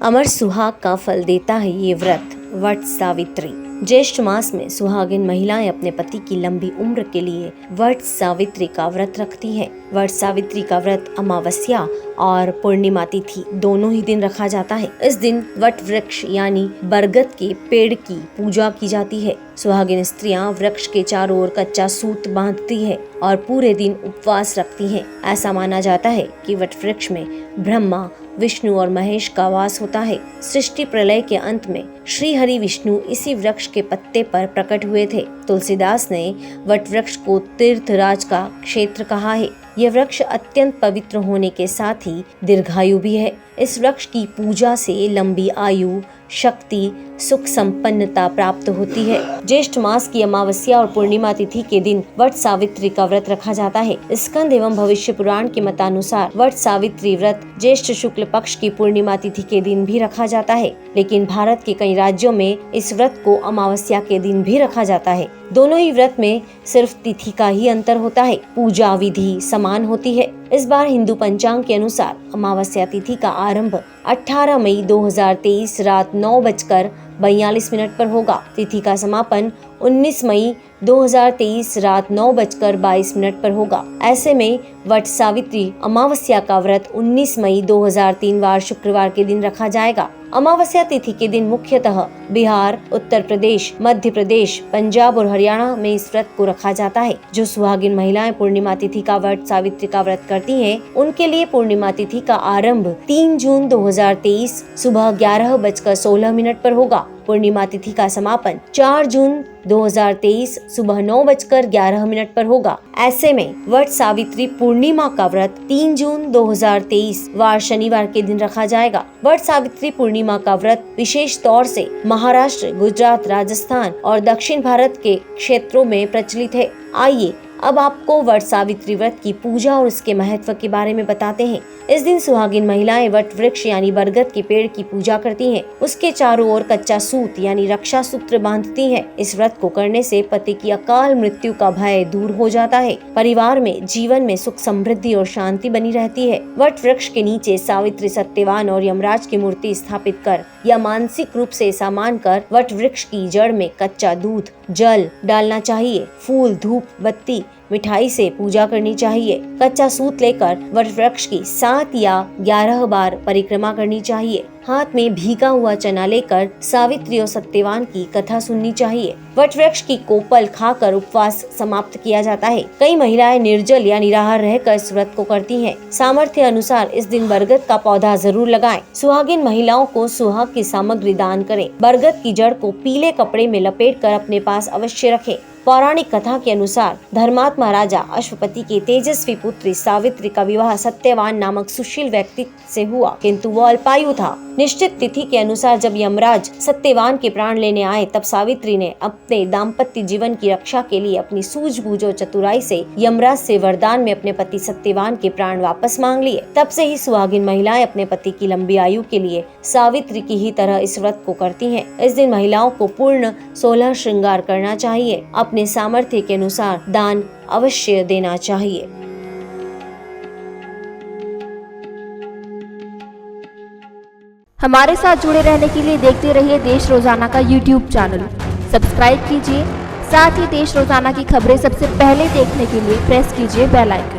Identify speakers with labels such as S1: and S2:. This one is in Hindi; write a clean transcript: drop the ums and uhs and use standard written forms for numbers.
S1: अमर सुहाग का फल देता है ये व्रत, वट सावित्री। ज्येष्ठ मास में सुहागिन महिलाएं अपने पति की लंबी उम्र के लिए वट सावित्री का व्रत रखती हैं। वट सावित्री का व्रत अमावस्या और पूर्णिमा तिथि दोनों ही दिन रखा जाता है। इस दिन वट वृक्ष यानी बरगद के पेड़ की पूजा की जाती है। सुहागिन स्त्रियां वृक्ष के चारों ओर कच्चा सूत बांधती है और पूरे दिन उपवास रखती हैं। ऐसा माना जाता है कि वट वृक्ष में ब्रह्मा, विष्णु और महेश का वास होता है। सृष्टि प्रलय के अंत में श्री हरि विष्णु इसी वृक्ष के पत्ते पर प्रकट हुए थे। तुलसीदास ने वट वृक्ष को तीर्थराज का क्षेत्र कहा है। यह वृक्ष अत्यंत पवित्र होने के साथ ही दीर्घायु भी है। इस वृक्ष की पूजा से लंबी आयु, शक्ति, सुख संपन्नता प्राप्त होती है। ज्येष्ठ मास की अमावस्या और पूर्णिमा तिथि के दिन वट सावित्री का व्रत रखा जाता है। स्कंद एवं भविष्य पुराण के मतानुसार वट सावित्री व्रत ज्येष्ठ शुक्ल पक्ष की पूर्णिमा तिथि के दिन भी रखा जाता है, लेकिन भारत के कई राज्यों में इस व्रत को अमावस्या के दिन भी रखा जाता है। दोनों ही व्रत में सिर्फ तिथि का ही अंतर होता है, पूजा विधि समान होती है। इस बार हिंदू पंचांग के अनुसार अमावस्या तिथि का आरंभ 18 मई 2023 रात 9:42 पर होगा। तिथि का समापन 19 मई 2023 रात 9:22 पर होगा। ऐसे में वट सावित्री अमावस्या का व्रत 19 मई 2003 वार शुक्रवार के दिन रखा जाएगा। अमावस्या तिथि के दिन मुख्यतः बिहार, उत्तर प्रदेश, मध्य प्रदेश, पंजाब और हरियाणा में इस व्रत को रखा जाता है। जो सुहागिन महिलाएं पूर्णिमा तिथि का वट सावित्री का व्रत करती हैं, उनके लिए पूर्णिमा तिथि का आरंभ 3 जून 2023 सुबह 11:16 पर होगा। पूर्णिमा तिथि का समापन 4 जून 2023 सुबह 9:11 पर होगा। ऐसे में वट सावित्री पूर्णिमा का व्रत 3 जून 2023 वार शनिवार के दिन रखा जाएगा। वट सावित्री पूर्णिमा का व्रत विशेष तौर से महाराष्ट्र, गुजरात, राजस्थान और दक्षिण भारत के क्षेत्रों में प्रचलित है। आइए अब आपको वट सावित्री व्रत की पूजा और उसके महत्व के बारे में बताते हैं। इस दिन सुहागिन महिलाएं वट वृक्ष यानी बरगद के पेड़ की पूजा करती हैं। उसके चारों ओर कच्चा सूत यानी रक्षा सूत्र बांधती हैं। इस व्रत को करने से पति की अकाल मृत्यु का भय दूर हो जाता है। परिवार में, जीवन में सुख समृद्धि और शांति बनी रहती है। वट वृक्ष के नीचे सावित्री, सत्यवान और यमराज की मूर्ति स्थापित कर या मानसिक रूप से ऐसा मानकर वट वृक्ष की जड़ में कच्चा दूध, जल डालना चाहिए। फूल, धूप, बत्ती, मिठाई से पूजा करनी चाहिए। कच्चा सूत लेकर वट वृक्ष की 7 या 11 बार परिक्रमा करनी चाहिए। हाथ में भीगा हुआ चना लेकर सावित्री और सत्यवान की कथा सुननी चाहिए। वट वृक्ष की कोपल खाकर उपवास समाप्त किया जाता है। कई महिलाएं निर्जल या निराहार रहकर इस व्रत को करती हैं। सामर्थ्य अनुसार इस दिन बरगद का पौधा जरूर लगाएं। सुहागिन महिलाओं को सुहाग की सामग्री दान करें। बरगद की जड़ को पीले कपड़े में लपेटकर अपने पास अवश्य रखें। पौराणिक कथा के अनुसार धर्मात्मा राजा अश्वपति की तेजस्वी पुत्री सावित्री का विवाह सत्यवान नामक सुशील व्यक्ति से हुआ, किंतु वो अल्पायु था। निश्चित तिथि के अनुसार जब यमराज सत्यवान के प्राण लेने आए, तब सावित्री ने अपने दाम्पत्य जीवन की रक्षा के लिए अपनी सूझबूझ और चतुराई से यमराज से वरदान में अपने पति सत्यवान के प्राण वापस मांग लिए। तब से ही सुहागिन महिलाएं अपने पति की लंबी आयु के लिए सावित्री की ही तरह इस व्रत को करती हैं। इस दिन महिलाओं को पूर्ण 16 श्रृंगार करना चाहिए। अपने सामर्थ्य के अनुसार दान अवश्य देना चाहिए।
S2: हमारे साथ जुड़े रहने के लिए देखते रहिए देश रोजाना का YouTube चैनल। सब्सक्राइब कीजिए, साथ ही देश रोजाना की खबरें सबसे पहले देखने के लिए प्रेस कीजिए बेल आइकन।